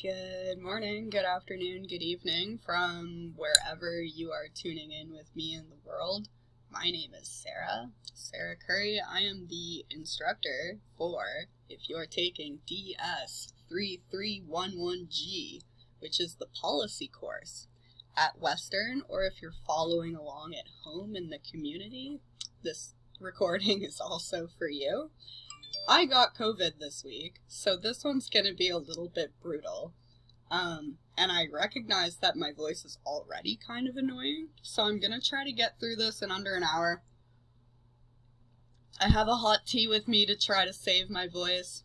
Good morning, good afternoon, good evening from wherever you are tuning in with me in the world. My name is Sarah Curry. I am the instructor for, if you are taking DS 3311G, which is the policy course at Western, or if you're following along at home in the community, this recording is also for you. I got COVID this week, so this one's going to be a little bit brutal. And I recognize that my voice is already kind of annoying, so I'm going to try to get through this in under an hour. I have a hot tea with me to try to save my voice.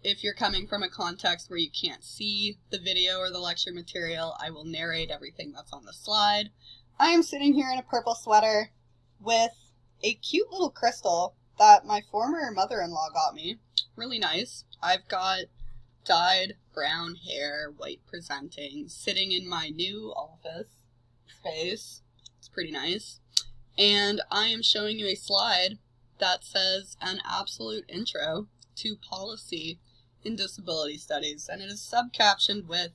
If you're coming from a context where you can't see the video or the lecture material, I will narrate everything that's on the slide. I am sitting here in a purple sweater with a cute little crystal that my former mother-in-law got me. Really nice. I've got dyed brown hair, white presenting, sitting in my new office space. It's pretty nice. And I am showing you a slide that says an absolute intro to policy in disability studies. And it is subcaptioned with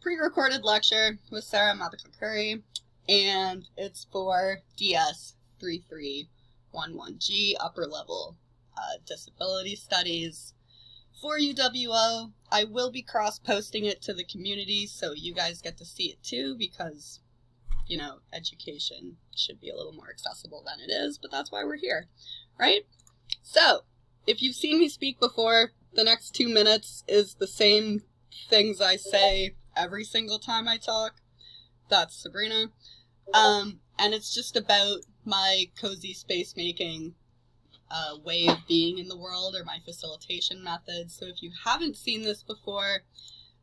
pre-recorded lecture with Sarah Curry, and it's for DS 3311G, upper level disability studies. For UWO, I will be cross-posting it to the community so you guys get to see it too, because, you know, education should be a little more accessible than it is, but that's why we're here, right? So, if you've seen me speak before, the next 2 minutes is the same things I say every single time I talk. That's Sabrina. And it's just about my cozy space making way of being in the world, or my facilitation methods. So if you haven't seen this before,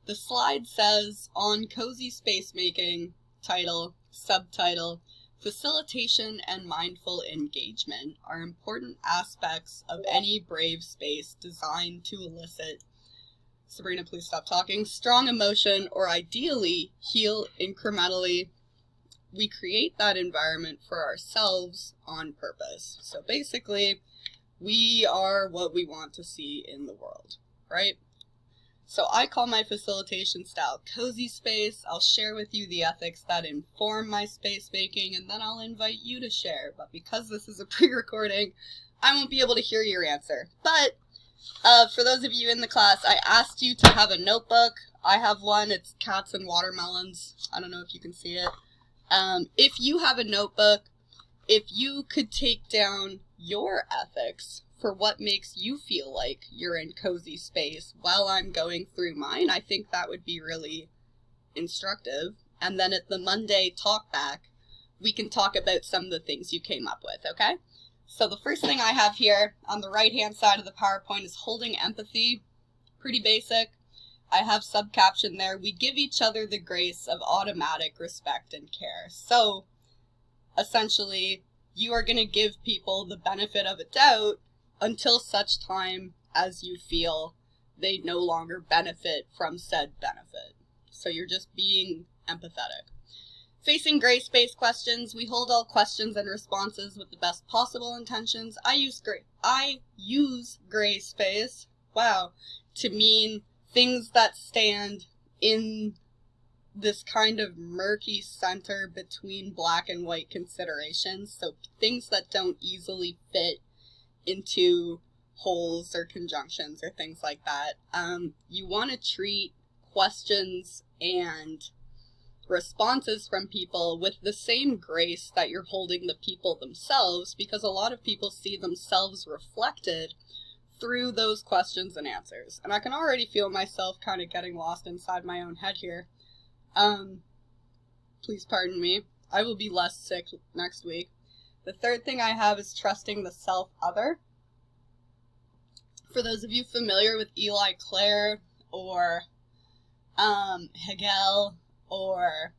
the slide says on cozy space making, title, subtitle, facilitation and mindful engagement are important aspects of any brave space designed to elicit, Sabrina, please stop talking, strong emotion, or ideally heal incrementally. We create that environment for ourselves on purpose. So basically, we are what we want to see in the world, right? So I call my facilitation style cozy space. I'll share with you the ethics that inform my space making, and then I'll invite you to share. But because this is a pre-recording, I won't be able to hear your answer. But for those of you in the class, I asked you to have a notebook. I have one. It's cats and watermelons. I don't know if you can see it. If you have a notebook, if you could take down your ethics for what makes you feel like you're in cozy space while I'm going through mine, I think that would be really instructive. And then at the Monday talk back, we can talk about some of the things you came up with, okay? So the first thing I have here on the right-hand side of the PowerPoint is holding empathy. Pretty basic. I have subcaption there. We give each other the grace of automatic respect and care. So essentially, you are going to give people the benefit of a doubt until such time as you feel they no longer benefit from said benefit. So you're just being empathetic. Facing grace-based questions, we hold all questions and responses with the best possible intentions. I use gray space, to mean things that stand in this kind of murky center between black and white considerations. So things that don't easily fit into holes or conjunctions or things like that. You want to treat questions and responses from people with the same grace that you're holding the people themselves, because a lot of people see themselves reflected through those questions and answers. And I can already feel myself kind of getting lost inside my own head here. Please pardon me. I will be less sick next week. The third thing I have is trusting the self-other. For those of you familiar with Eli Clare or Hegel or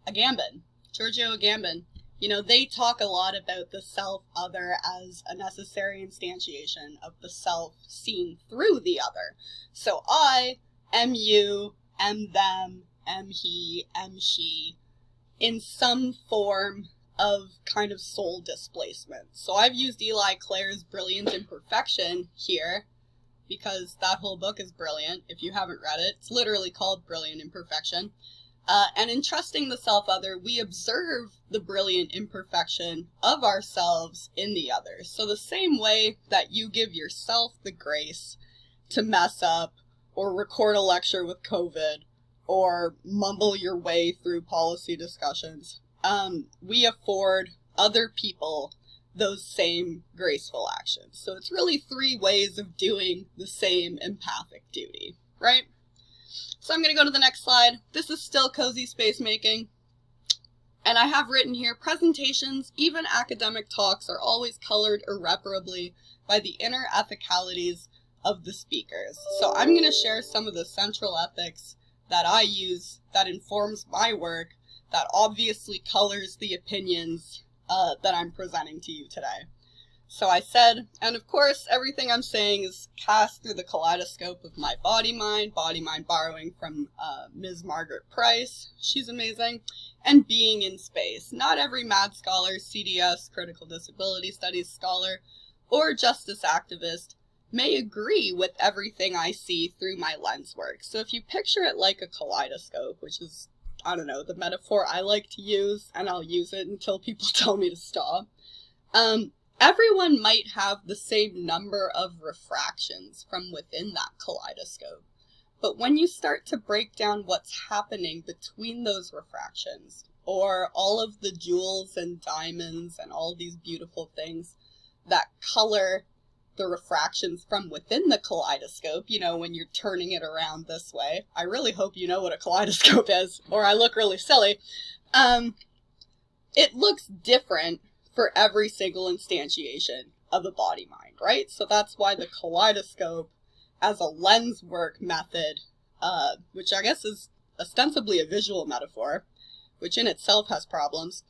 Agamben, Giorgio Agamben, you know, they talk a lot about the self-other as a necessary instantiation of the self seen through the other. So I am you, am them, am he, am she, in some form of kind of soul displacement. So I've used Eli Clare's brilliant imperfection here because that whole book is brilliant. If you haven't read it, it's literally called Brilliant Imperfection. And in trusting the self-other, we observe the brilliant imperfection of ourselves in the other. So the same way that you give yourself the grace to mess up or record a lecture with COVID or mumble your way through policy discussions, we afford other people those same graceful actions. So it's really 3 ways of doing the same empathic duty, right? So I'm going to go to the next slide. This is still cozy space making. And I have written here, presentations, even academic talks, are always colored irreparably by the inner ethicalities of the speakers. So I'm going to share some of the central ethics that I use that informs my work, that obviously colors the opinions that I'm presenting to you today. So I said, and of course, everything I'm saying is cast through the kaleidoscope of my body-mind borrowing from Ms. Margaret Price, she's amazing, and being in space. Not every MAD scholar, CDS, critical disability studies scholar, or justice activist may agree with everything I see through my lens work. So if you picture it like a kaleidoscope, which is, I don't know, the metaphor I like to use, and I'll use it until people tell me to stop. Everyone might have the same number of refractions from within that kaleidoscope. But when you start to break down what's happening between those refractions, or all of the jewels and diamonds and all these beautiful things that color the refractions from within the kaleidoscope, you know, when you're turning it around this way. I really hope you know what a kaleidoscope is, or I look really silly. It looks different for every single instantiation of a body-mind, right? So that's why the kaleidoscope as a lens work method, which I guess is ostensibly a visual metaphor, which in itself has problems,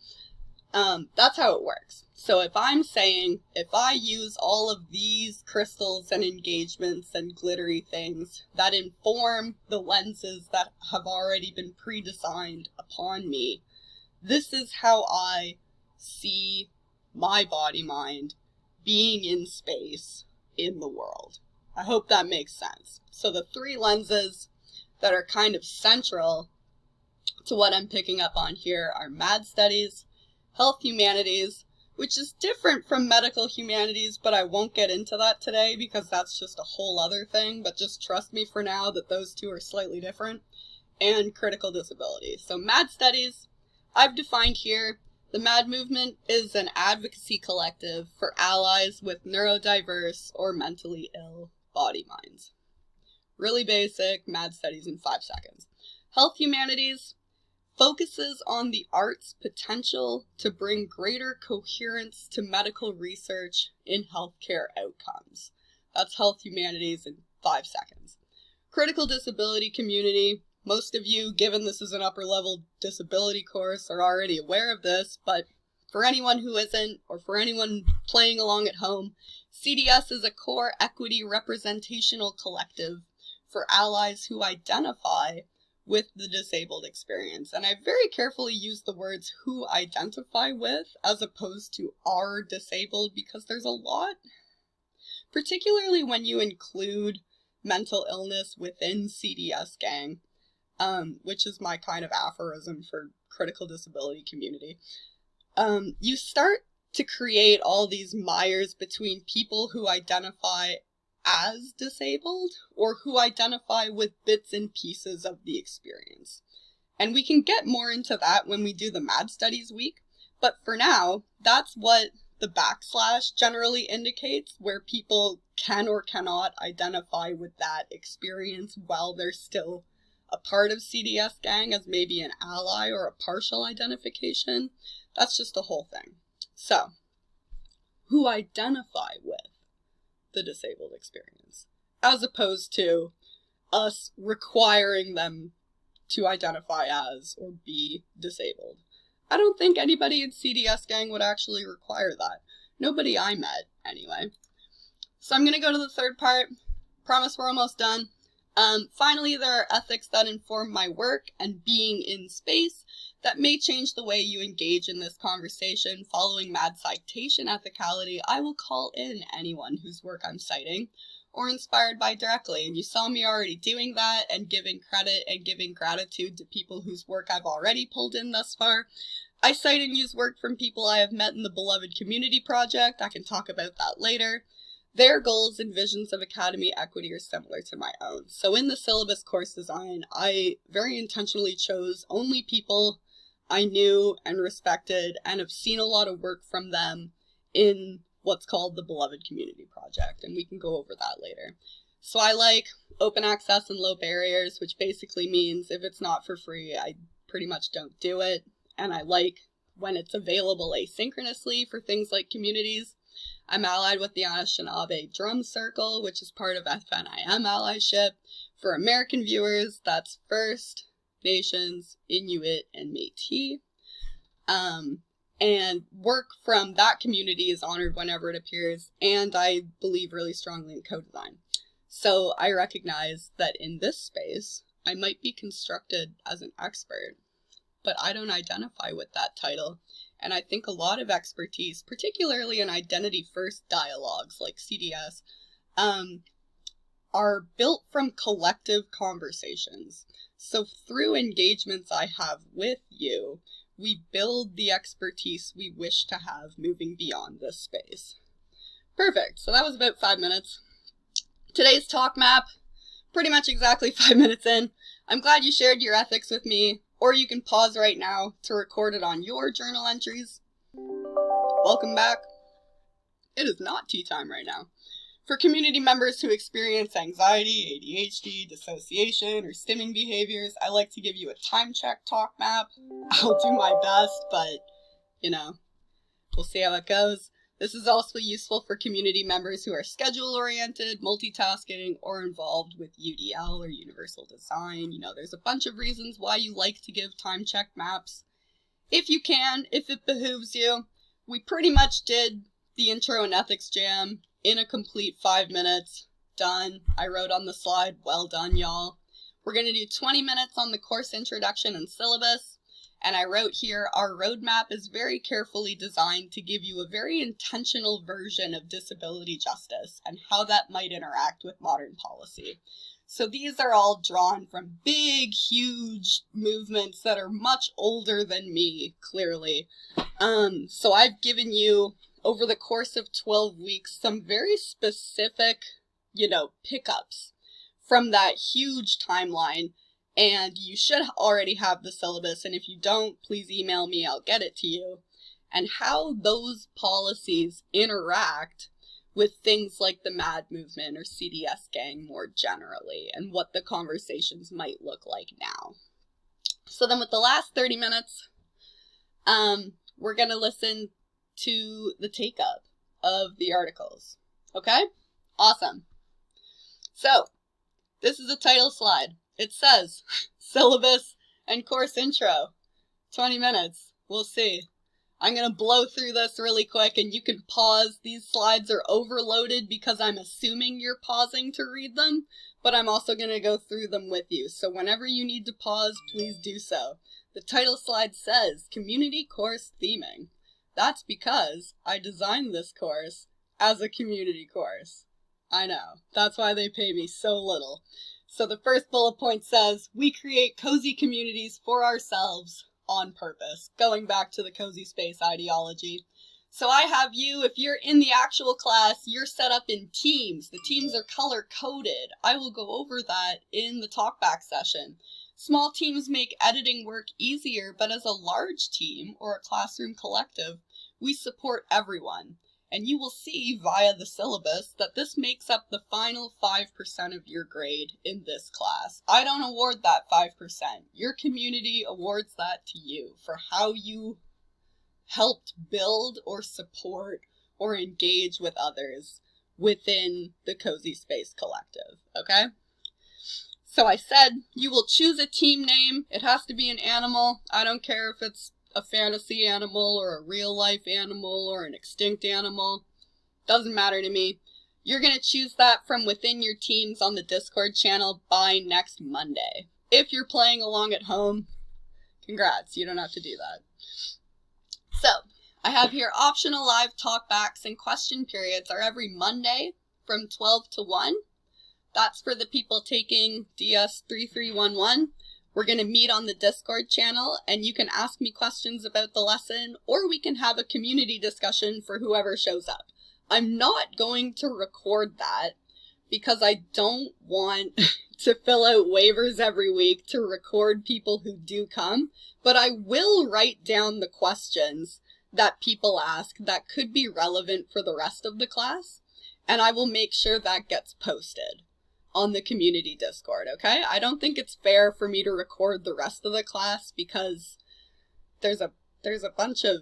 that's how it works. So if I'm saying, if I use all of these crystals and engagements and glittery things that inform the lenses that have already been pre-designed upon me, this is how I see my body-mind being in space in the world. I hope that makes sense. So the 3 lenses that are kind of central to what I'm picking up on here are MAD studies, health humanities, which is different from medical humanities, but I won't get into that today because that's just a whole other thing, but just trust me for now that those 2 are slightly different, and critical disability. So MAD studies, I've defined here, the MAD movement is an advocacy collective for allies with neurodiverse or mentally ill body-minds. Really basic, MAD studies in 5 seconds. Health humanities focuses on the arts' potential to bring greater coherence to medical research in healthcare outcomes. That's health humanities in 5 seconds. Critical disability community. Most of you, given this is an upper-level disability course, are already aware of this, but for anyone who isn't, or for anyone playing along at home, CDS is a core equity representational collective for allies who identify with the disabled experience. And I very carefully use the words who identify with as opposed to are disabled, because there's a lot, particularly when you include mental illness within CDS gang, which is my kind of aphorism for critical disability community. You start to create all these mires between people who identify as disabled or who identify with bits and pieces of the experience. And we can get more into that when we do the MAD Studies week, but for now, that's what the backslash generally indicates, where people can or cannot identify with that experience while they're still a part of CDS gang as maybe an ally or a partial identification. That's just a whole thing. So, who identify with the disabled experience, as opposed to us requiring them to identify as or be disabled. I don't think anybody in CDS gang would actually require that. Nobody I met, anyway. So I'm going to go to the third part. Promise we're almost done. Finally, there are ethics that inform my work and being in space that may change the way you engage in this conversation. Following MAD citation ethicality, I will call in anyone whose work I'm citing, or inspired by directly. And you saw me already doing that and giving credit and giving gratitude to people whose work I've already pulled in thus far. I cite and use work from people I have met in the Beloved Community Project. I can talk about that later. Their goals and visions of academy equity are similar to my own. So in the syllabus course design, I very intentionally chose only people I knew and respected and have seen a lot of work from them in what's called the Beloved Community Project, and we can go over that later. So I like open access and low barriers, which basically means if it's not for free, I pretty much don't do it. And I like when it's available asynchronously for things like communities. I'm allied with the Anishinaabe Drum Circle, which is part of FNIM allyship. For American viewers, that's First Nations, Inuit, and Métis. And work from that community is honored whenever it appears, and I believe really strongly in co-design. So I recognize that in this space, I might be constructed as an expert, but I don't identify with that title. And I think a lot of expertise, particularly in identity-first dialogues like CDS, are built from collective conversations. So through engagements I have with you, we build the expertise we wish to have moving beyond this space. Perfect. So that was about 5 minutes. Today's talk map, pretty much exactly 5 minutes in. I'm glad you shared your ethics with me, or you can pause right now to record it on your journal entries. Welcome back. It is not tea time right now. For community members who experience anxiety, ADHD, dissociation, or stimming behaviors, I like to give you a time check talk map. I'll do my best, but, we'll see how it goes. This is also useful for community members who are schedule-oriented, multitasking, or involved with UDL or universal design. There's a bunch of reasons why you like to give time check maps. If you can, if it behooves you, we pretty much did the intro and ethics jam in a complete 5 minutes. Done. I wrote on the slide, well done, y'all. We're going to do 20 minutes on the course introduction and syllabus. And I wrote here, our roadmap is very carefully designed to give you a very intentional version of disability justice and how that might interact with modern policy. So these are all drawn from big, huge movements that are much older than me, clearly. So I've given you, over the course of 12 weeks, some very specific, pickups from that huge timeline. And you should already have the syllabus. And if you don't, please email me. I'll get it to you. And how those policies interact with things like the MAD movement or CDS gang more generally, and what the conversations might look like now. So then with the last 30 minutes, we're going to listen to the take-up of the articles. Okay? Awesome. So, this is a title slide. It says, syllabus and course intro. 20 minutes. We'll see. I'm going to blow through this really quick, and you can pause. These slides are overloaded because I'm assuming you're pausing to read them, but I'm also going to go through them with you. So whenever you need to pause, please do so. The title slide says, Community Course Theming. That's because I designed this course as a community course. I know. That's why they pay me so little. So the first bullet point says, we create cozy communities for ourselves on purpose, going back to the cozy space ideology. So I have you, if you're in the actual class, you're set up in teams. The teams are color-coded. I will go over that in the talkback session. Small teams make editing work easier, but as a large team or a classroom collective, we support everyone. And you will see via the syllabus that this makes up the final 5% of your grade in this class. I don't award that 5%. Your community awards that to you for how you helped build or support or engage with others within the Cozy Space Collective, okay? So I said you will choose a team name. It has to be an animal. I don't care if it's a fantasy animal or a real life animal or an extinct animal. Doesn't matter to me. You're going to choose that from within your teams on the Discord channel by next Monday. If you're playing along at home, congrats, you don't have to do that. So, I have here optional live talkbacks and question periods are every Monday from 12 to 1. That's for the people taking DS 3311. We're going to meet on the Discord channel, and you can ask me questions about the lesson, or we can have a community discussion for whoever shows up. I'm not going to record that because I don't want to fill out waivers every week to record people who do come, but I will write down the questions that people ask that could be relevant for the rest of the class, and I will make sure that gets posted on the community Discord, okay? I don't think it's fair for me to record the rest of the class because there's a bunch of,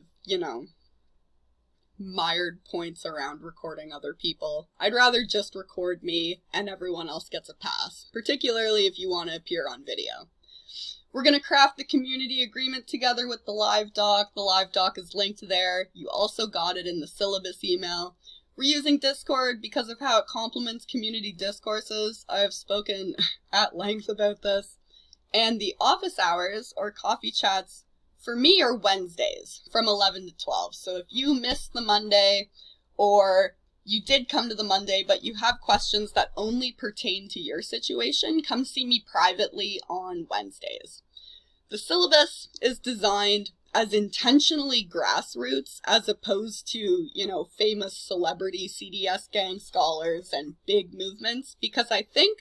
mired points around recording other people. I'd rather just record me and everyone else gets a pass, particularly if you want to appear on video. We're going to craft the community agreement together with the live doc. The live doc is linked there. You also got it in the syllabus email. We're using Discord because of how it complements community discourses. I have spoken at length about this. And the office hours, or coffee chats, for me are Wednesdays from 11 to 12. So if you missed the Monday, or you did come to the Monday, but you have questions that only pertain to your situation, come see me privately on Wednesdays. The syllabus is designed as intentionally grassroots as opposed to, famous celebrity CDS gang scholars and big movements, because I think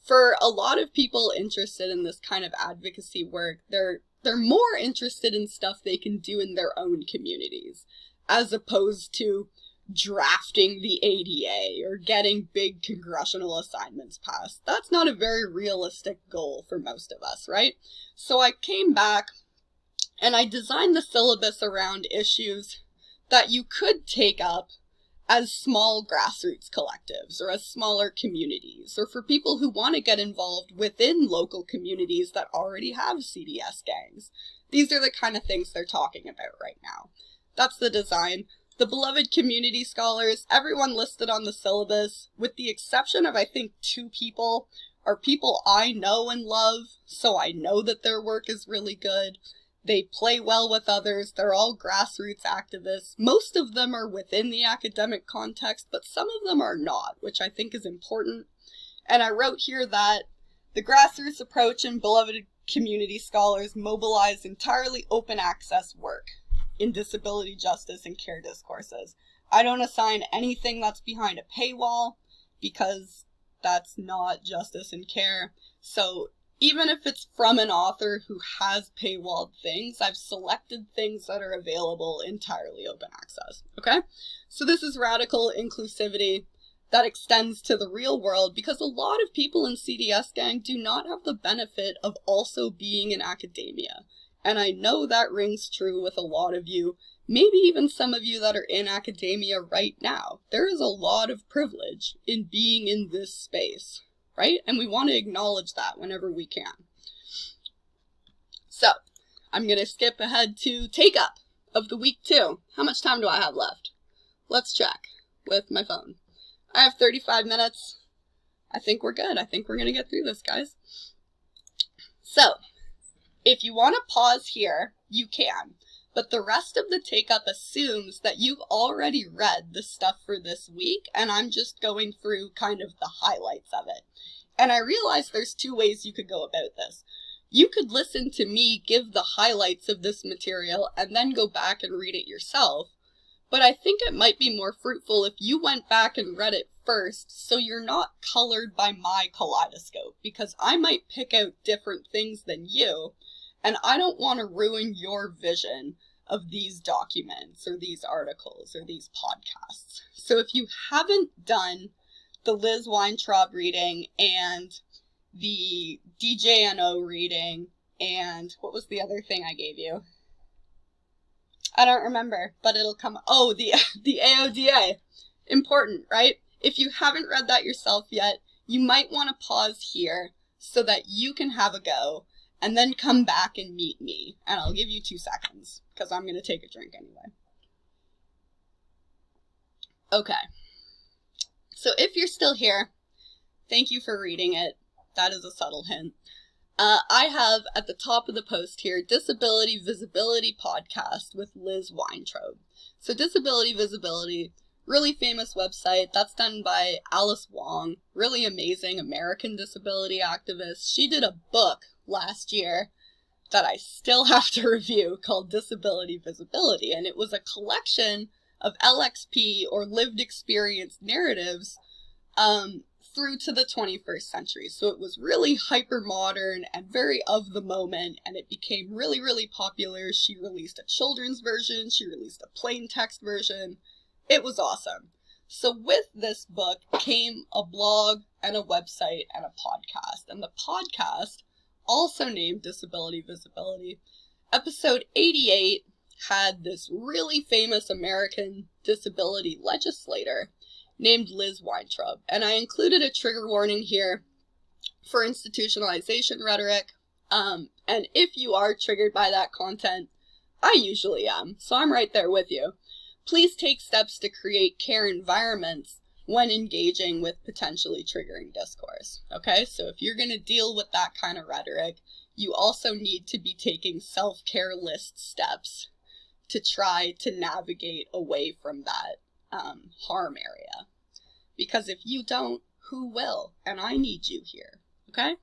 for a lot of people interested in this kind of advocacy work, they're more interested in stuff they can do in their own communities, as opposed to drafting the ADA or getting big congressional assignments passed. That's not a very realistic goal for most of us, right? So I came back and I designed the syllabus around issues that you could take up as small grassroots collectives or as smaller communities, or for people who want to get involved within local communities that already have CDS gangs. These are the kind of things they're talking about right now. That's the design. The beloved community scholars, everyone listed on the syllabus, with the exception of I think 2 people, are people I know and love, so I know that their work is really good. They play well with others. They're all grassroots activists. Most of them are within the academic context, but some of them are not, which I think is important. And I wrote here that the grassroots approach and beloved community scholars mobilize entirely open access work in disability justice and care discourses. I don't assign anything that's behind a paywall because that's not justice and care. So even if it's from an author who has paywalled things, I've selected things that are available entirely open access, okay? So this is radical inclusivity that extends to the real world because a lot of people in CDS gang do not have the benefit of also being in academia. And I know that rings true with a lot of you, maybe even some of you that are in academia right now. There is a lot of privilege in being in this space, right? And we want to acknowledge that whenever we can. So, I'm going to skip ahead to take up of the week 2. How much time do I have left? Let's check with my phone. I have 35 minutes. I think we're good. I think we're going to get through this, guys. So, if you want to pause here, you can. But the rest of the take-up assumes that you've already read the stuff for this week, and I'm just going through kind of the highlights of it. And I realized there's 2 ways you could go about this. You could listen to me give the highlights of this material and then go back and read it yourself, but I think it might be more fruitful if you went back and read it first so you're not colored by my kaleidoscope, because I might pick out different things than you, and I don't want to ruin your vision of these documents or these articles or these podcasts. So if you haven't done the Liz Weintraub reading and the DJNO reading and what was the other thing I gave you? I don't remember, but it'll come. Oh, the AODA. Important, right? If you haven't read that yourself yet, you might want to pause here so that you can have a go and then come back and meet me. And I'll give you 2 seconds because I'm going to take a drink anyway. Okay. So if you're still here, thank you for reading it. That is a subtle hint. I have at the top of the post here, Disability Visibility Podcast with Liz Weintraub. So Disability Visibility Really famous website. That's done by Alice Wong, really amazing American disability activist. She did a book last year that I still have to review called Disability Visibility, and it was a collection of LXP or lived experience narratives through to the 21st century. So it was really hyper modern and very of the moment, and it became really, really popular. She released a children's version, she released a plain text version. It was awesome. So with this book came a blog and a website and a podcast. And the podcast, also named Disability Visibility, episode 88 had this really famous American disability legislator named Liz Weintraub. And I included a trigger warning here for institutionalization rhetoric. And if you are triggered by that content, I usually am, so I'm right there with you. Please take steps to create care environments when engaging with potentially triggering discourse. Okay, so if you're going to deal with that kind of rhetoric, you also need to be taking self-care list steps to try to navigate away from that harm area. Because if you don't, who will? And I need you here. Okay?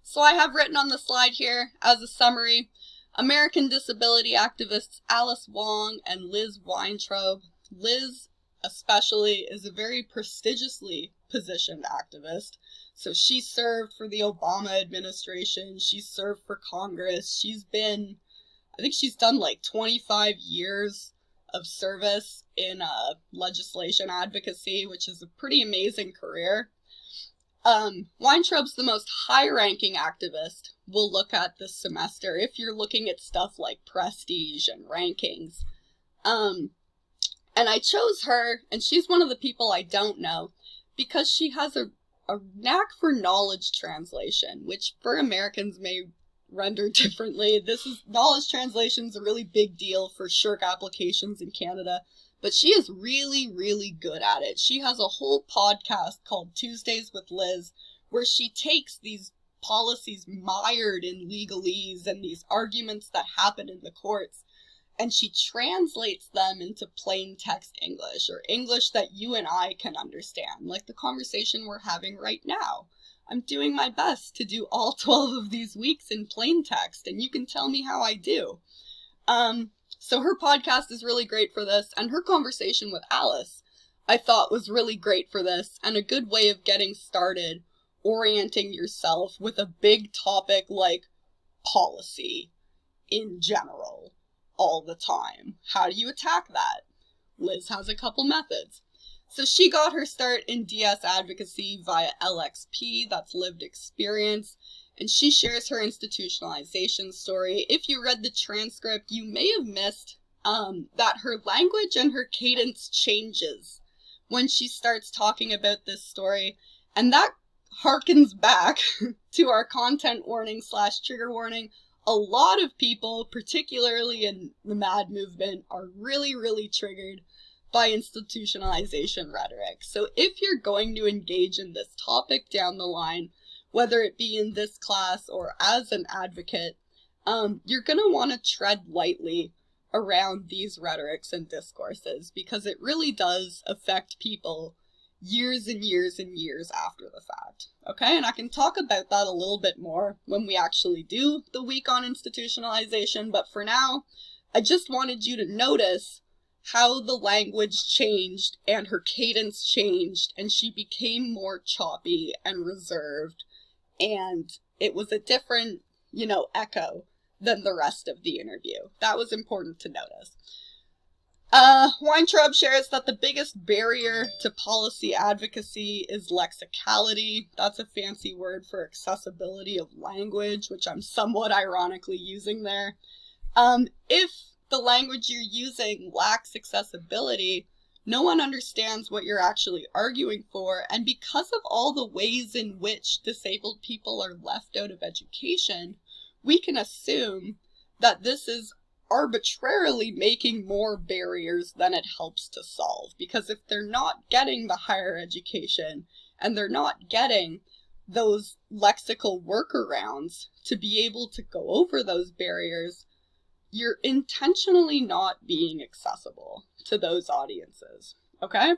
So I have written on the slide here as a summary, American disability activists Alice Wong and Liz Weintraub. Liz especially is a very prestigiously positioned activist. So she served for the Obama administration. She served for Congress. I think she's done like 25 years of service in legislation advocacy, which is a pretty amazing career. Weintraub's the most high-ranking activist we'll look at this semester if you're looking at stuff like prestige and rankings. And I chose her, and she's one of the people I don't know, because she has a knack for knowledge translation, which for Americans may render differently. Knowledge translation is a really big deal for SSHRC applications in Canada, but she is really, really good at it. She has a whole podcast called Tuesdays with Liz, where she takes these policies mired in legalese and these arguments that happen in the courts, and she translates them into plain text English, or English that you and I can understand, like the conversation we're having right now. I'm doing my best to do all 12 of these weeks in plain text, and you can tell me how I do. So her podcast is really great for this, and her conversation with Alice I thought was really great for this, and a good way of getting started orienting yourself with a big topic like policy in general all the time. How do you attack that? Liz has a couple methods. So she got her start in DS advocacy via LXP, that's lived experience, and she shares her institutionalization story. If you read the transcript, you may have missed that her language and her cadence changes when she starts talking about this story, and that harkens back to our content warning / trigger warning. A lot of people, particularly in the MAD movement, are really, really triggered by institutionalization rhetoric. So if you're going to engage in this topic down the line, whether it be in this class or as an advocate, you're going to want to tread lightly around these rhetorics and discourses, because it really does affect people years and years and years after the fact. Okay, and I can talk about that a little bit more when we actually do the week on institutionalization, but for now, I just wanted you to notice how the language changed and her cadence changed, and she became more choppy and reserved, and it was a different, echo than the rest of the interview. That was important to notice. Weintraub shares that the biggest barrier to policy advocacy is lexicality. That's a fancy word for accessibility of language, which I'm somewhat ironically using there. If the language you're using lacks accessibility, no one understands what you're actually arguing for, and because of all the ways in which disabled people are left out of education, we can assume that this is arbitrarily making more barriers than it helps to solve, because if they're not getting the higher education and they're not getting those lexical workarounds to be able to go over those barriers, you're intentionally not being accessible to those audiences. Okay?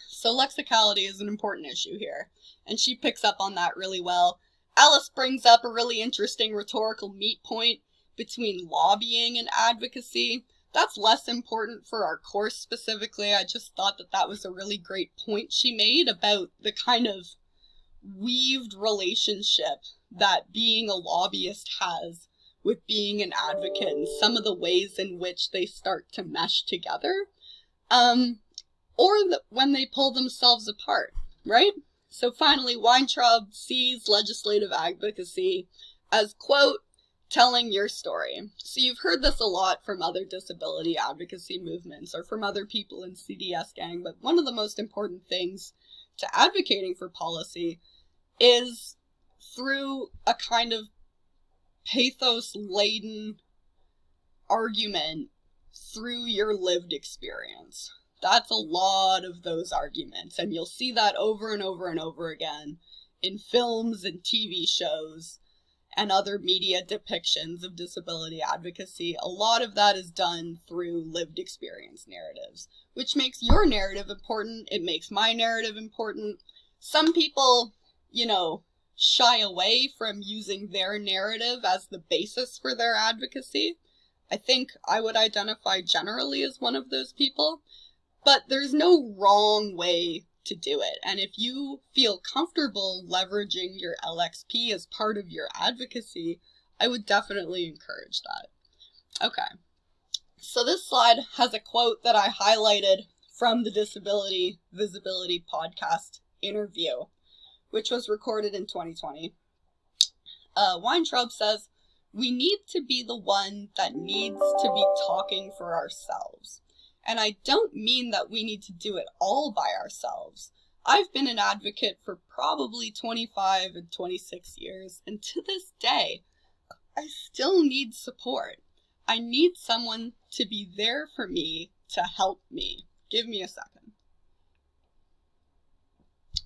So lexicality is an important issue here, and she picks up on that really well. Alice brings up a really interesting rhetorical meet point between lobbying and advocacy. That's less important for our course specifically. I just thought that that was a really great point she made about the kind of weaved relationship that being a lobbyist has with being an advocate and some of the ways in which they start to mesh together, when they pull themselves apart, right? So finally, Weintraub sees legislative advocacy as, quote, telling your story. So you've heard this a lot from other disability advocacy movements or from other people in CDS Gang, but one of the most important things to advocating for policy is through a kind of pathos-laden argument through your lived experience. That's a lot of those arguments, and you'll see that over and over and over again in films and TV shows and other media depictions of disability advocacy. A lot of that is done through lived experience narratives, which makes your narrative important. It makes my narrative important. Some people, shy away from using their narrative as the basis for their advocacy. I think I would identify generally as one of those people, but there's no wrong way to do it. And if you feel comfortable leveraging your LXP as part of your advocacy, I would definitely encourage that. Okay, so this slide has a quote that I highlighted from the Disability Visibility podcast interview, which was recorded in 2020. Weintraub says, "We need to be the one that needs to be talking for ourselves. And I don't mean that we need to do it all by ourselves. I've been an advocate for probably 25 and 26 years, and to this day, I still need support. I need someone to be there for me to help me." Give me a second.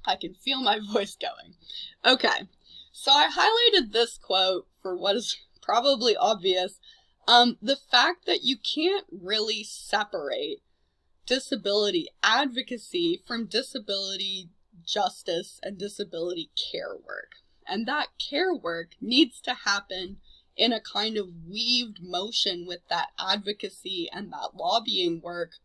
I can feel my voice going. Okay, so I highlighted this quote for what is probably obvious. The fact that you can't really separate disability advocacy from disability justice and disability care work. And that care work needs to happen in a kind of weaved motion with that advocacy and that lobbying work,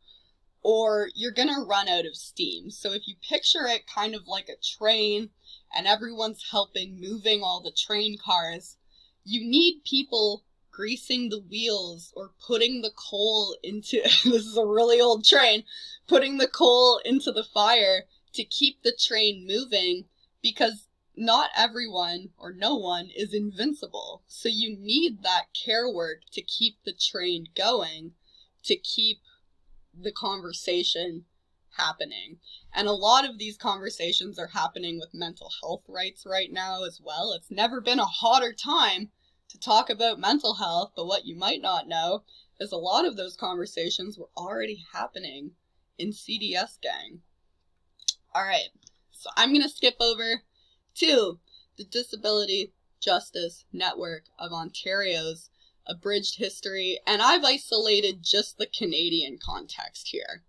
or you're going to run out of steam. So if you picture it kind of like a train and everyone's helping moving all the train cars, you need people greasing the wheels or putting the coal into, this is a really old train, putting the coal into the fire to keep the train moving, because not everyone or no one is invincible. So you need that care work to keep the train going, to keep the conversation happening. And a lot of these conversations are happening with mental health rights right now as well. It's never been a hotter time to talk about mental health, but what you might not know is a lot of those conversations were already happening in CDS Gang. Alright, so I'm going to skip over to the Disability Justice Network of Ontario's abridged history, and I've isolated just the Canadian context here.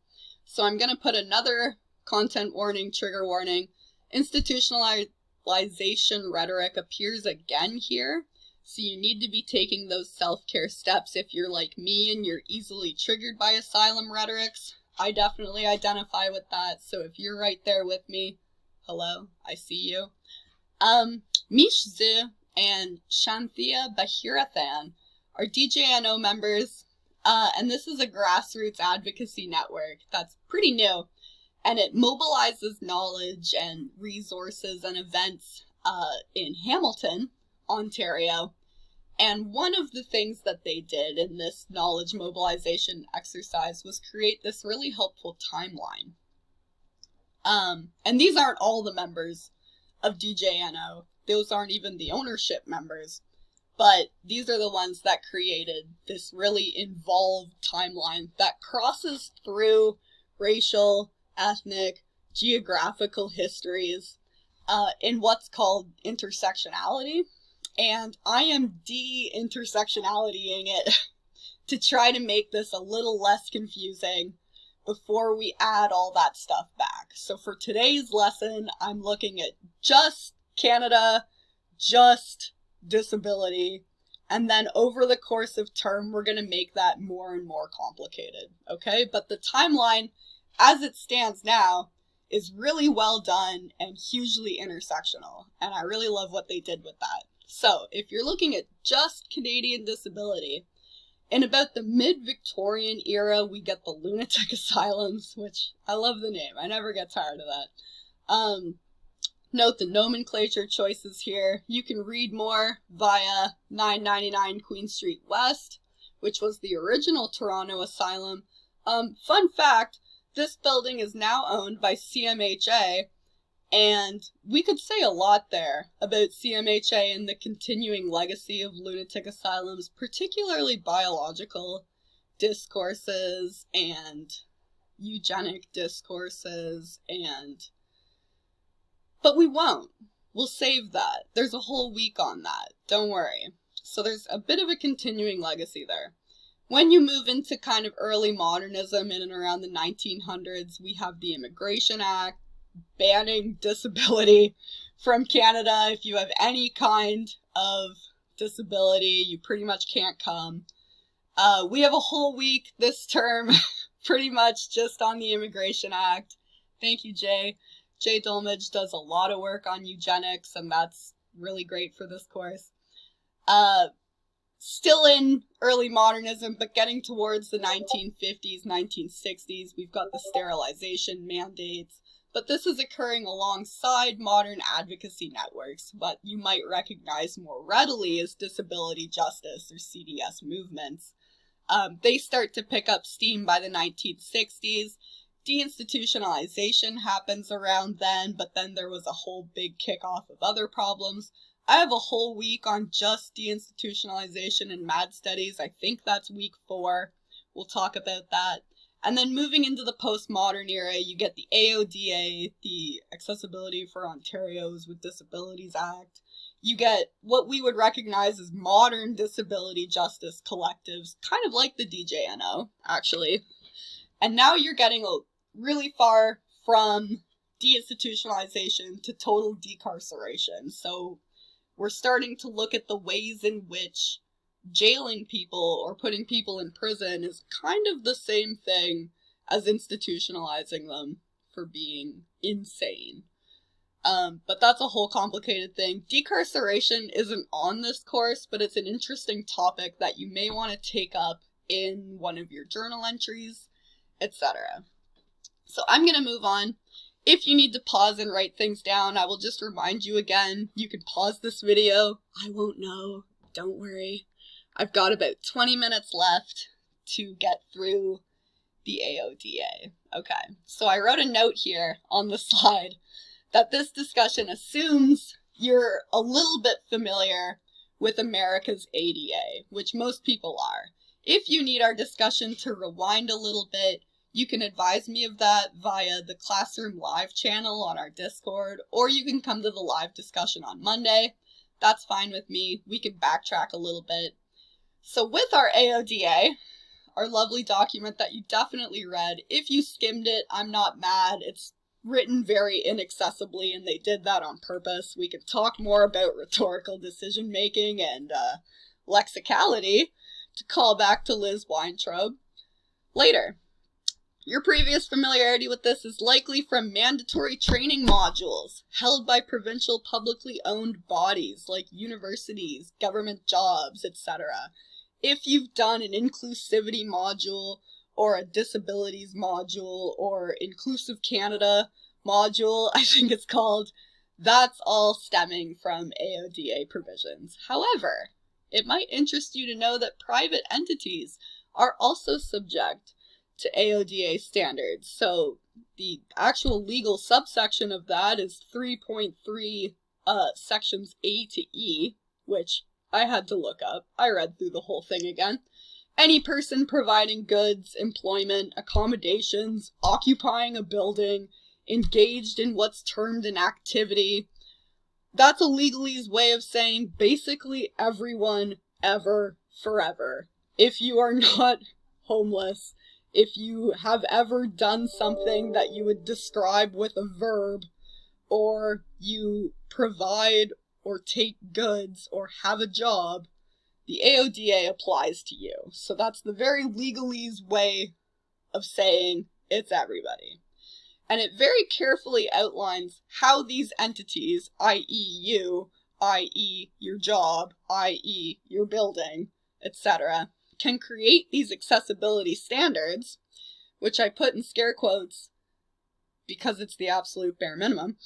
So I'm going to put another content warning, trigger warning. Institutionalization rhetoric appears again here. So you need to be taking those self-care steps if you're like me and you're easily triggered by asylum rhetorics. I definitely identify with that. So if you're right there with me, hello, I see you. Mish Zhu and Shanthia Bahirathan are DJNO members, and this is a grassroots advocacy network that's pretty new, and it mobilizes knowledge and resources and events in Hamilton, Ontario. And one of the things that they did in this knowledge mobilization exercise was create this really helpful timeline. And these aren't all the members of DJNO. Those aren't even the ownership members. But these are the ones that created this really involved timeline that crosses through racial, ethnic, geographical histories in what's called intersectionality. And I am de-intersectionalitying it to try to make this a little less confusing, before we add all that stuff back. So for today's lesson, I'm looking at just Canada, just disability, and then over the course of term, we're going to make that more and more complicated, okay? But the timeline, as it stands now, is really well done and hugely intersectional, and I really love what they did with that. So if you're looking at just Canadian disability, in about the mid-Victorian era, we get the lunatic asylums, which I love the name. I never get tired of that. Note the nomenclature choices here. You can read more via 999 Queen Street West, which was the original Toronto asylum. Fun fact, this building is now owned by CMHA, and we could say a lot there about CMHA and the continuing legacy of lunatic asylums, particularly biological discourses and eugenic discourses, but we won't. We'll save that. There's a whole week on that. Don't worry. So there's a bit of a continuing legacy there. When you move into kind of early modernism in and around the 1900s, we have the Immigration Act banning disability from Canada. If you have any kind of disability, you pretty much can't come. We have a whole week this term pretty much just on the Immigration Act. Thank you, Jay. Jay Dolmage does a lot of work on eugenics, and that's really great for this course. Still in early modernism, but getting towards the 1950s, 1960s, we've got the sterilization mandates, but this is occurring alongside modern advocacy networks, what you might recognize more readily as disability justice or CDS movements. They start to pick up steam by the 1960s. Deinstitutionalization happens around then, but then there was a whole big kickoff of other problems. I have a whole week on just deinstitutionalization and MAD studies. I think that's week 4. We'll talk about that. And then moving into the postmodern era, you get the AODA, the Accessibility for Ontarios with Disabilities Act. You get what we would recognize as modern disability justice collectives, kind of like the DJNO, actually. And now you're getting really far from deinstitutionalization to total decarceration. So we're starting to look at the ways in which jailing people or putting people in prison is kind of the same thing as institutionalizing them for being insane. But that's a whole complicated thing. Decarceration isn't on this course, but it's an interesting topic that you may want to take up in one of your journal entries, etc. So I'm going to move on. If you need to pause and write things down, I will just remind you again, you can pause this video. I won't know. Don't worry. I've got about 20 minutes left to get through the AODA. Okay, so I wrote a note here on the slide that this discussion assumes you're a little bit familiar with America's ADA, which most people are. If you need our discussion to rewind a little bit, you can advise me of that via the Classroom Live channel on our Discord, or you can come to the live discussion on Monday. That's fine with me. We can backtrack a little bit. So with our AODA, our lovely document that you definitely read, if you skimmed it, I'm not mad. It's written very inaccessibly, and they did that on purpose. We can talk more about rhetorical decision-making and lexicality, to call back to Liz Weintraub, later. Your previous familiarity with this is likely from mandatory training modules held by provincial publicly owned bodies like universities, government jobs, etc. If you've done an inclusivity module or a disabilities module or Inclusive Canada module, I think it's called, that's all stemming from AODA provisions. However, it might interest you to know that private entities are also subject to AODA standards. So the actual legal subsection of that is 3.3 sections A to E, which I had to look up. I read through the whole thing again. Any person providing goods, employment, accommodations, occupying a building, engaged in what's termed an activity. That's a legalese way of saying basically everyone, ever, forever. If you are not homeless, if you have ever done something that you would describe with a verb, or you provide or take goods or have a job, the AODA applies to you. So that's the very legalese way of saying it's everybody. And it very carefully outlines how these entities, i.e. you, i.e. your job, i.e. your building, etc., can create these accessibility standards, which I put in scare quotes because it's the absolute bare minimum.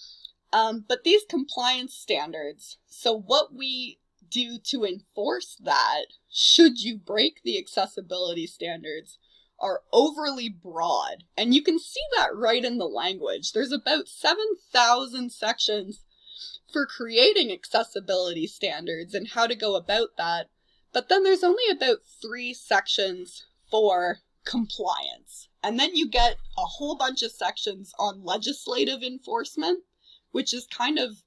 But these compliance standards, so what we do to enforce that, should you break the accessibility standards, are overly broad. And you can see that right in the language. There's about 7,000 sections for creating accessibility standards and how to go about that. But then there's only about 3 sections for compliance. And then you get a whole bunch of sections on legislative enforcement, which is kind of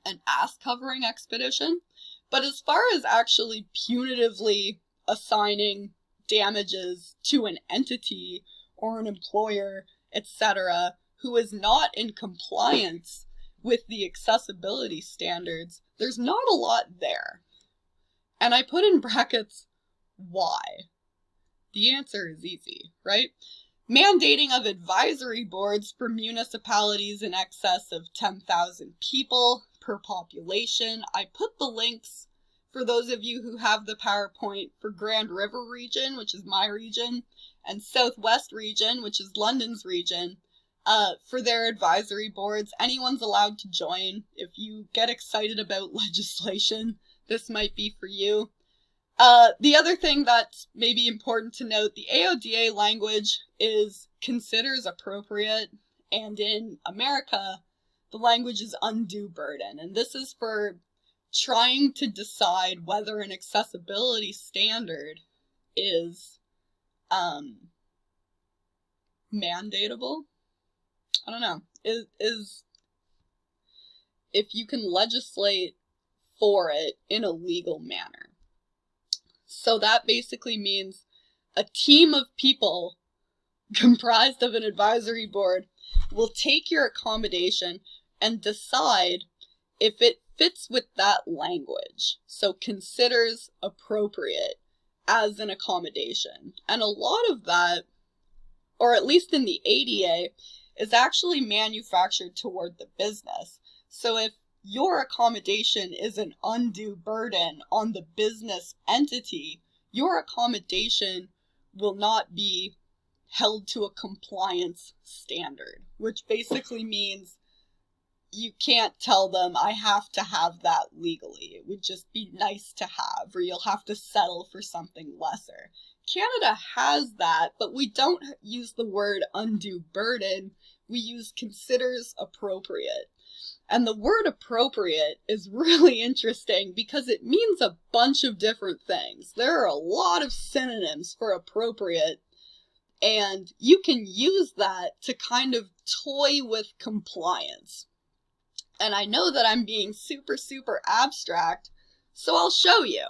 an ass-covering expedition. But as far as actually punitively assigning damages to an entity or an employer, etc., who is not in compliance with the accessibility standards, there's not a lot there. And I put in brackets, why? The answer is easy, right? Mandating of advisory boards for municipalities in excess of 10,000 people per population. I put the links for those of you who have the PowerPoint for Grand River region, which is my region, and Southwest region, which is London's region, for their advisory boards. Anyone's allowed to join. If you get excited about legislation, this might be for you. The other thing that's maybe important to note, the AODA language considers appropriate, and in America, the language is undue burden. And this is for trying to decide whether an accessibility standard is mandatable. I don't know. Is if you can legislate for it in a legal manner. So that basically means a team of people comprised of an advisory board will take your accommodation and decide if it fits with that language. So considers appropriate as an accommodation. And a lot of that, or at least in the ADA, is actually manufactured toward the business. So if your accommodation is an undue burden on the business entity, your accommodation will not be held to a compliance standard, which basically means you can't tell them, I have to have that legally. It would just be nice to have, or you'll have to settle for something lesser. Canada has that, but we don't use the word undue burden. We use considers appropriate. And the word appropriate is really interesting because it means a bunch of different things. There are a lot of synonyms for appropriate, and you can use that to kind of toy with compliance. And I know that I'm being super, super abstract, so I'll show you.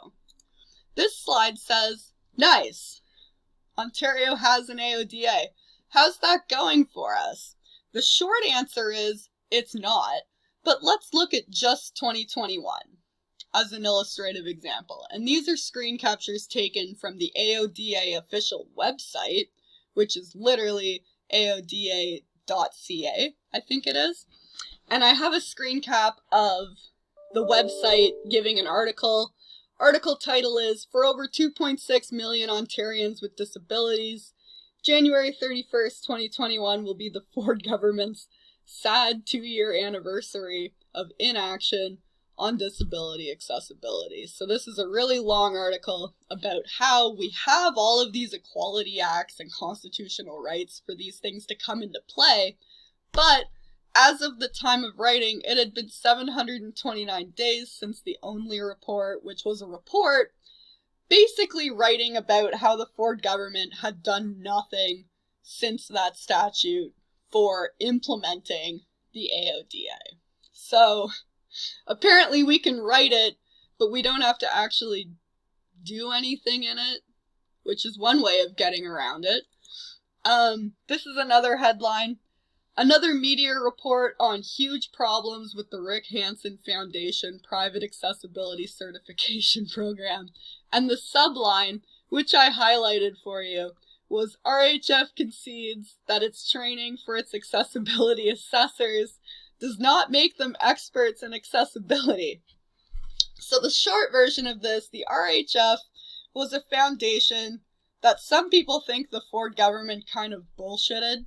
This slide says, nice, Ontario has an AODA. How's that going for us? The short answer is, it's not. But let's look at just 2021 as an illustrative example. And these are screen captures taken from the AODA official website, which is literally aoda.ca, I think it is. And I have a screen cap of the website giving an article. Article title is, For Over 2.6 Million Ontarians with Disabilities, January 31st, 2021 will be the Ford government's sad 2-year anniversary of inaction on disability accessibility. So this is a really long article about how we have all of these equality acts and constitutional rights for these things to come into play, but as of the time of writing, it had been 729 days since the Only report, which was a report basically writing about how the Ford government had done nothing since that statute for implementing the AODA. So apparently we can write it, but we don't have to actually do anything in it, which is one way of getting around it. This is another headline. Another media report on huge problems with the Rick Hansen Foundation Private Accessibility Certification Program. And the subline, which I highlighted for you, was RHF concedes that its training for its accessibility assessors does not make them experts in accessibility. So the short version of this, the RHF was a foundation that some people think the Ford government kind of bullshitted.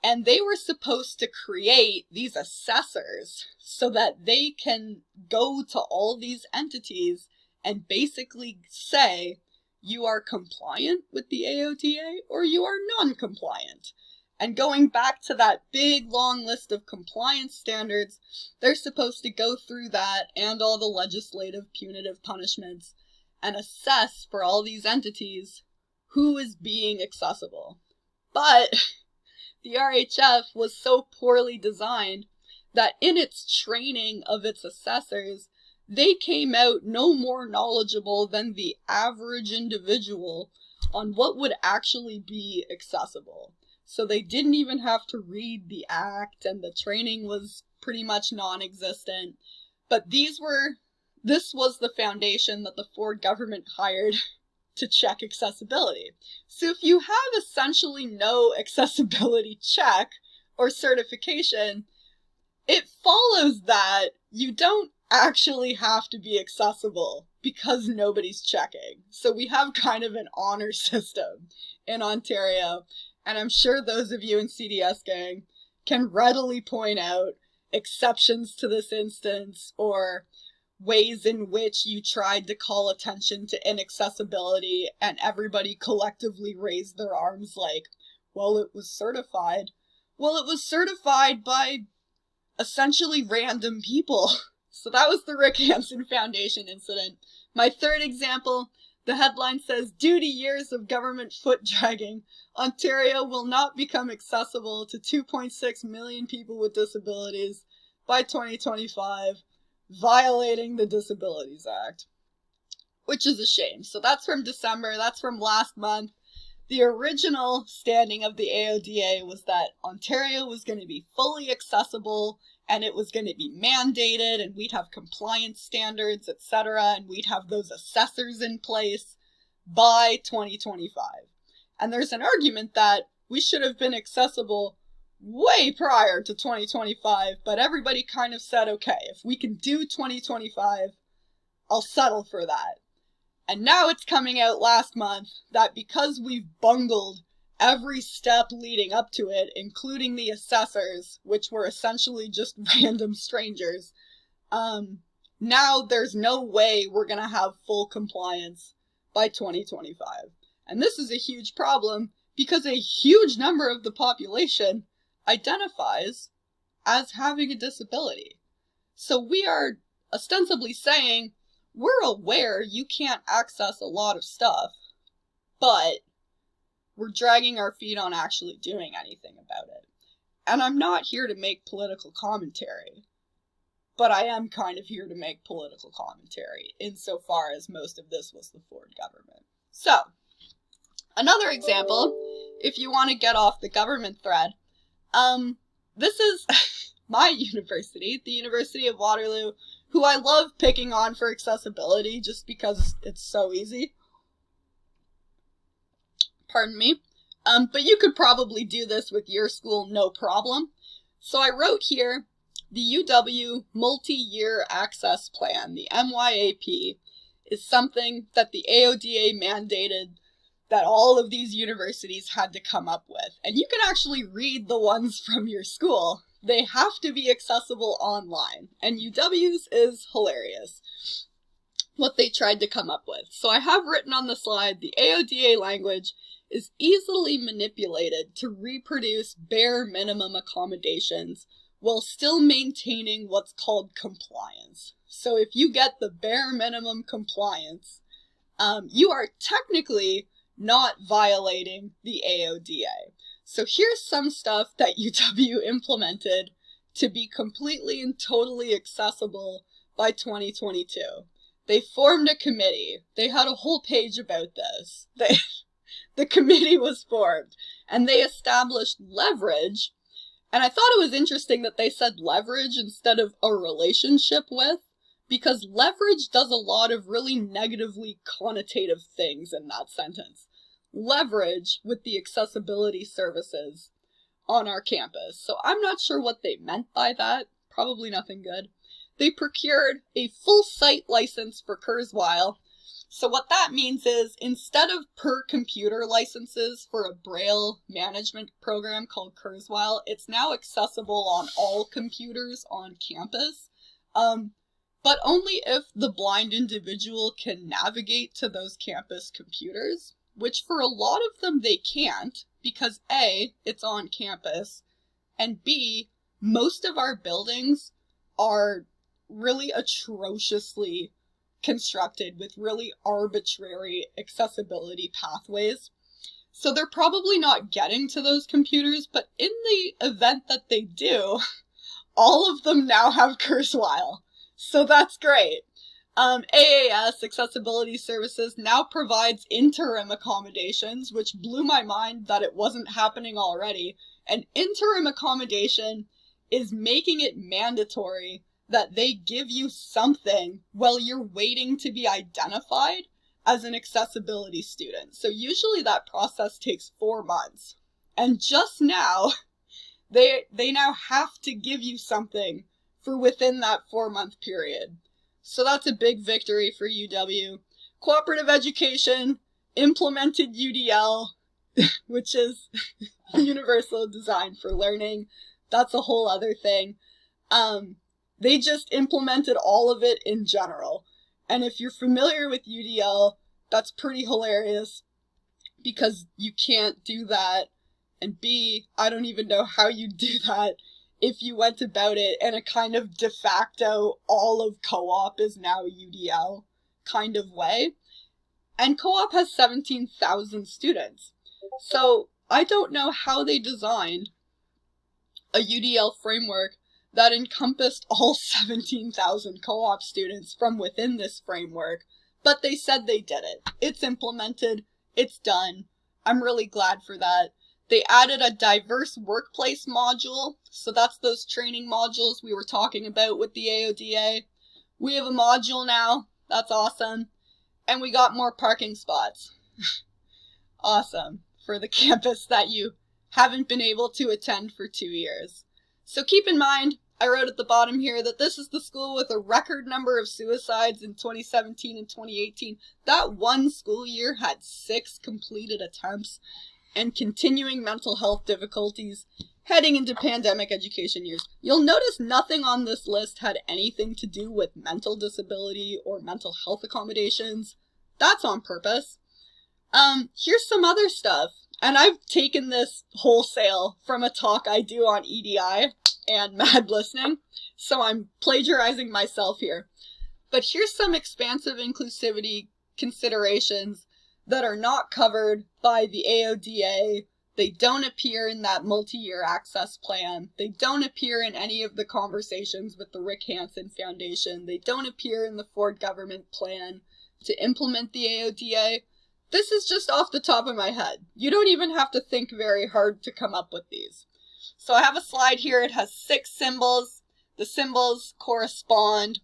And they were supposed to create these assessors so that they can go to all these entities and basically say, you are compliant with the AODA or you are non-compliant. And going back to that big long list of compliance standards, they're supposed to go through that and all the legislative punitive punishments and assess for all these entities who is being accessible. But the RHF was so poorly designed that in its training of its assessors, they came out no more knowledgeable than the average individual on what would actually be accessible. So they didn't even have to read the act, and the training was pretty much non-existent. But this was the foundation that the Ford government hired to check accessibility. So if you have essentially no accessibility check or certification, it follows that you don't actually have to be accessible because nobody's checking. So we have kind of an honor system in Ontario, and I'm sure those of you in CDS gang can readily point out exceptions to this instance or ways in which you tried to call attention to inaccessibility and everybody collectively raised their arms like, well, it was certified. Well, it was certified by essentially random people. So that was the Rick Hansen Foundation incident. My third example, the headline says, due to years of government foot dragging, Ontario will not become accessible to 2.6 million people with disabilities by 2025. Violating the Disabilities Act, which is a shame. So that's from December, that's from last month. The original standing of the AODA was that Ontario was going to be fully accessible and it was going to be mandated and we'd have compliance standards, etc., and we'd have those assessors in place by 2025. And there's an argument that we should have been accessible way prior to 2025, but everybody kind of said, okay, if we can do 2025, I'll settle for that. And now it's coming out last month that because we've bungled every step leading up to it, including the assessors, which were essentially just random strangers, now there's no way we're going to have full compliance by 2025. And this is a huge problem because a huge number of the population identifies as having a disability. So we are ostensibly saying, we're aware you can't access a lot of stuff, but we're dragging our feet on actually doing anything about it. And I'm not here to make political commentary, but I am kind of here to make political commentary insofar as most of this was the Ford government. So, another example, if you want to get off the government thread, this is my university, the University of Waterloo, who I love picking on for accessibility just because it's so easy. Pardon me. But you could probably do this with your school, no problem. So I wrote here, the UW Multi-Year Access Plan, the MYAP, is something that the AODA mandated that all of these universities had to come up with. And you can actually read the ones from your school. They have to be accessible online. And UW's is hilarious, what they tried to come up with. So I have written on the slide, the AODA language is easily manipulated to reproduce bare minimum accommodations while still maintaining what's called compliance. So if you get the bare minimum compliance, you are technically not violating the AODA. So here's some stuff that UW implemented to be completely and totally accessible by 2022. They formed a committee. They had a whole page about this. They the committee was formed, and they established leverage. And I thought it was interesting that they said leverage instead of a relationship with, because leverage does a lot of really negatively connotative things in that sentence. Leverage with the accessibility services on our campus. So I'm not sure what they meant by that. Probably nothing good. They procured a full site license for Kurzweil. So what that means is, instead of per computer licenses for a Braille management program called Kurzweil, it's now accessible on all computers on campus, but only if the blind individual can navigate to those campus computers, which for a lot of them they can't, because A, it's on campus, and B, most of our buildings are really atrociously constructed with really arbitrary accessibility pathways. So they're probably not getting to those computers, but in the event that they do, all of them now have Kurzweil. So that's great. AAS, Accessibility Services, now provides interim accommodations, which blew my mind that it wasn't happening already. And interim accommodation is making it mandatory that they give you something while you're waiting to be identified as an accessibility student. So usually that process takes 4 months. And just now, they now have to give you something for within that 4-month period. So that's a big victory for UW. Cooperative education implemented UDL, which is Universal Design for Learning. That's a whole other thing. They just implemented all of it in general. And if you're familiar with UDL, that's pretty hilarious, because you can't do that. And B, I don't even know how you do that if you went about it in a kind of de facto all of co-op is now UDL kind of way. And co-op has 17,000 students. So I don't know how they designed a UDL framework that encompassed all 17,000 co-op students from within this framework, but they said they did it. It's implemented, it's done. I'm really glad for that. They added a diverse workplace module, so that's those training modules we were talking about with the AODA. We have a module now, that's awesome. And we got more parking spots. Awesome, for the campus that you haven't been able to attend for 2 years. So keep in mind, I wrote at the bottom here that this is the school with a record number of suicides in 2017 and 2018. That one school year had 6 completed attempts and continuing mental health difficulties heading into pandemic education years. You'll notice nothing on this list had anything to do with mental disability or mental health accommodations. That's on purpose. Here's some other stuff. And I've taken this wholesale from a talk I do on EDI and Mad Listening, so I'm plagiarizing myself here. But here's some expansive inclusivity considerations that are not covered by the AODA. They don't appear in that multi-year access plan. They don't appear in any of the conversations with the Rick Hansen Foundation. They don't appear in the Ford government plan to implement the AODA. This is just off the top of my head. You don't even have to think very hard to come up with these. So I have a slide here. It has 6 symbols. The symbols correspond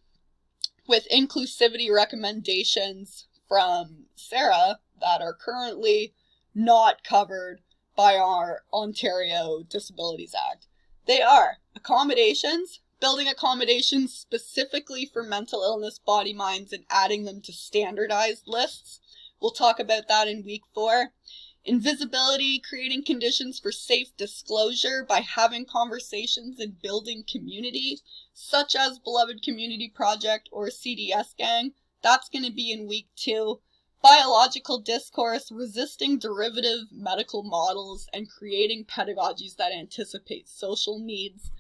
with inclusivity recommendations from Sarah that are currently not covered by our Ontario Disabilities Act. They are accommodations, building accommodations specifically for mental illness body minds and adding them to standardized lists. We'll talk about that in week 4. Invisibility, creating conditions for safe disclosure by having conversations and building community, such as Beloved Community Project or CDS Gang. That's going to be in week 2. Biological discourse, resisting derivative medical models and creating pedagogies that anticipate social needs.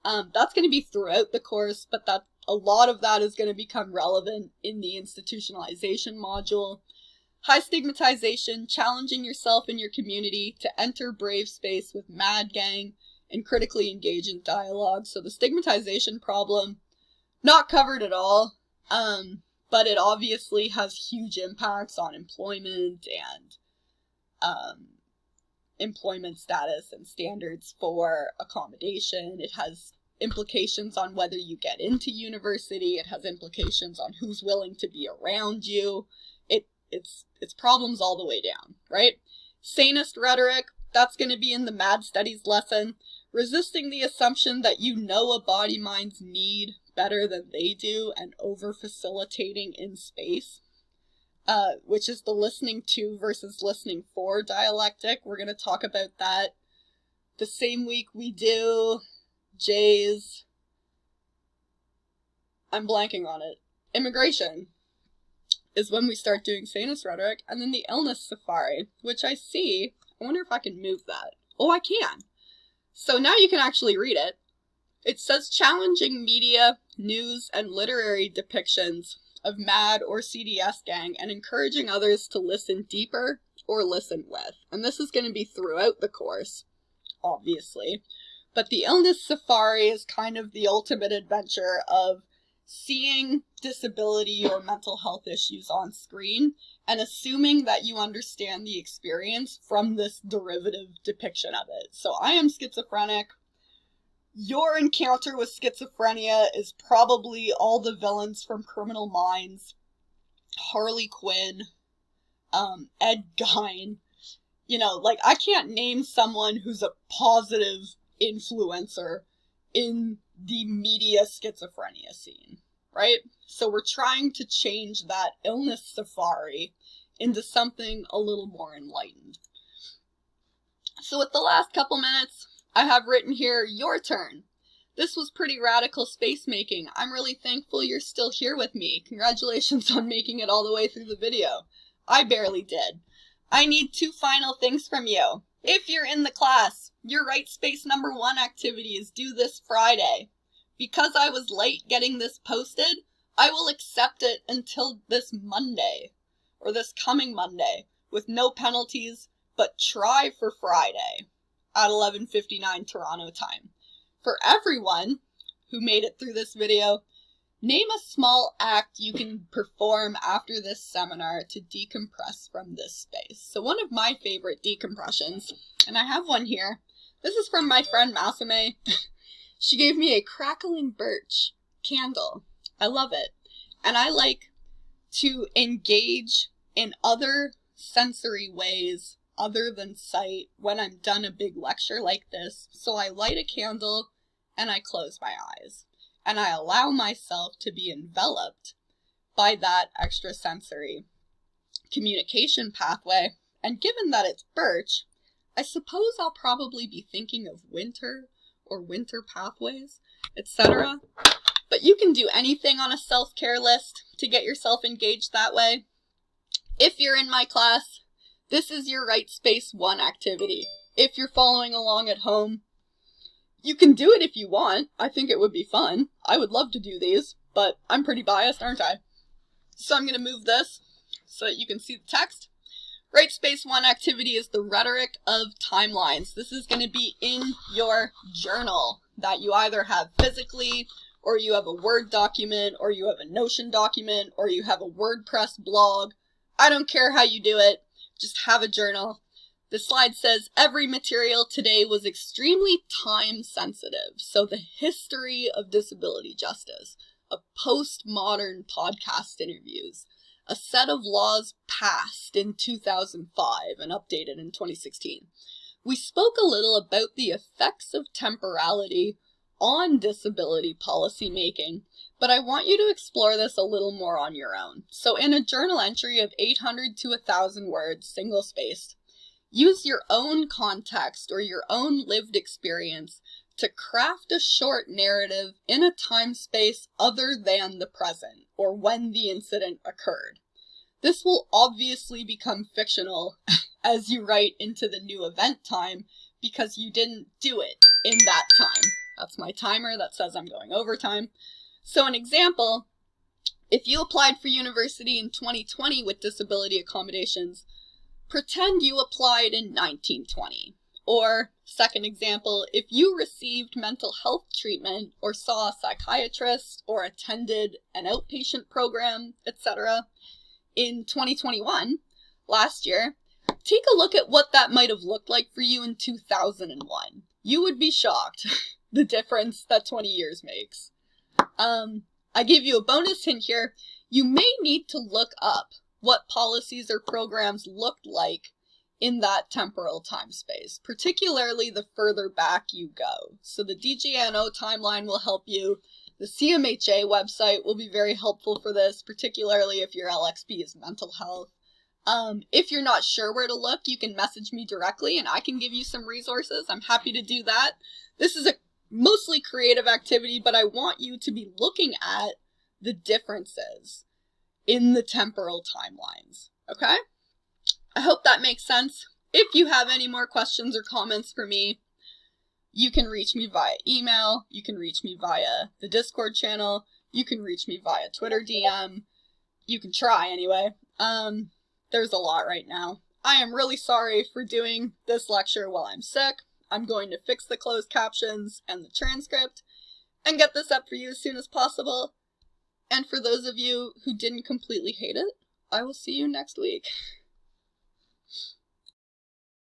That's going to be throughout the course, but a lot of that is going to become relevant in the institutionalization module. High stigmatization, challenging yourself and your community to enter brave space with Mad Gang and critically engage in dialogue. So the stigmatization problem, not covered at all, but it obviously has huge impacts on employment and employment status and standards for accommodation. It has implications on whether you get into university. It has implications on who's willing to be around you. It's problems all the way down, right? Sanist rhetoric, that's going to be in the Mad Studies lesson. Resisting the assumption that you know a body-mind's need better than they do and over-facilitating in space, which is the listening to versus listening for dialectic. We're going to talk about that the same week we do Jay's, I'm blanking on it, immigration, is when we start doing sanist rhetoric, and then the illness safari, which I see. I wonder if I can move that. Oh, I can. So now you can actually read it. It says challenging media, news, and literary depictions of MAD or CDS gang and encouraging others to listen deeper or listen with. And this is going to be throughout the course, obviously. But the illness safari is kind of the ultimate adventure of seeing disability or mental health issues on screen and assuming that you understand the experience from this derivative depiction of it. So I am schizophrenic. Your encounter with schizophrenia is probably all the villains from Criminal Minds, Harley Quinn, Ed Gein. You know, like, I can't name someone who's a positive influencer in the media schizophrenia scene, right? So we're trying to change that illness safari into something a little more enlightened. So with the last couple minutes, I have written here, your turn. This was pretty radical space making. I'm really thankful you're still here with me. Congratulations on making it all the way through the video. I barely did. I need 2 final things from you. If you're in the class, your Write Space number 1 activity is due this Friday. Because I was late getting this posted, I will accept it until this Monday, or this coming Monday, with no penalties, but try for Friday at 11:59 Toronto time. For everyone who made it through this video, name a small act you can perform after this seminar to decompress from this space. So one of my favorite decompressions, and I have one here, this is from my friend Masame. She gave me a crackling birch candle. I love it. And I like to engage in other sensory ways other than sight when I'm done a big lecture like this. So I light a candle and I close my eyes. And I allow myself to be enveloped by that extrasensory communication pathway. And given that it's birch, I suppose I'll probably be thinking of winter or winter pathways, etc. But you can do anything on a self-care list to get yourself engaged that way. If you're in my class, this is your Write Space 1 activity. If you're following along at home, you can do it if you want. I think it would be fun. I would love to do these, but I'm pretty biased, aren't I? So I'm going to move this so that you can see the text. Write Space 1 activity is the rhetoric of timelines. This is going to be in your journal that you either have physically, or you have a Word document, or you have a Notion document, or you have a WordPress blog. I don't care how you do it. Just have a journal. The slide says, every material today was extremely time sensitive. So the history of disability justice, of postmodern podcast interviews, a set of laws passed in 2005 and updated in 2016. We spoke a little about the effects of temporality on disability policy making, but I want you to explore this a little more on your own. So in a journal entry of 800 to 1,000 words, single-spaced, use your own context or your own lived experience to craft a short narrative in a time space other than the present or when the incident occurred. This will obviously become fictional as you write into the new event time because you didn't do it in that time. That's my timer that says I'm going overtime. So an example, if you applied for university in 2020 with disability accommodations, pretend you applied in 1920. Or, second example, if you received mental health treatment or saw a psychiatrist or attended an outpatient program, etc. in 2021, last year, take a look at what that might have looked like for you in 2001. You would be shocked the difference that 20 years makes. I give you a bonus hint here. You may need to look up what policies or programs looked like in that temporal time space, particularly the further back you go. So the DGNO timeline will help you. The CMHA website will be very helpful for this, particularly if your LXP is mental health. If you're not sure where to look, you can message me directly and I can give you some resources. I'm happy to do that. This is a mostly creative activity, but I want you to be looking at the differences in the temporal timelines, okay? I hope that makes sense. If you have any more questions or comments for me, you can reach me via email, you can reach me via the Discord channel, you can reach me via Twitter DM, you can try anyway. There's a lot right now. I am really sorry for doing this lecture while I'm sick. I'm going to fix the closed captions and the transcript and get this up for you as soon as possible. And for those of you who didn't completely hate it, I will see you next week.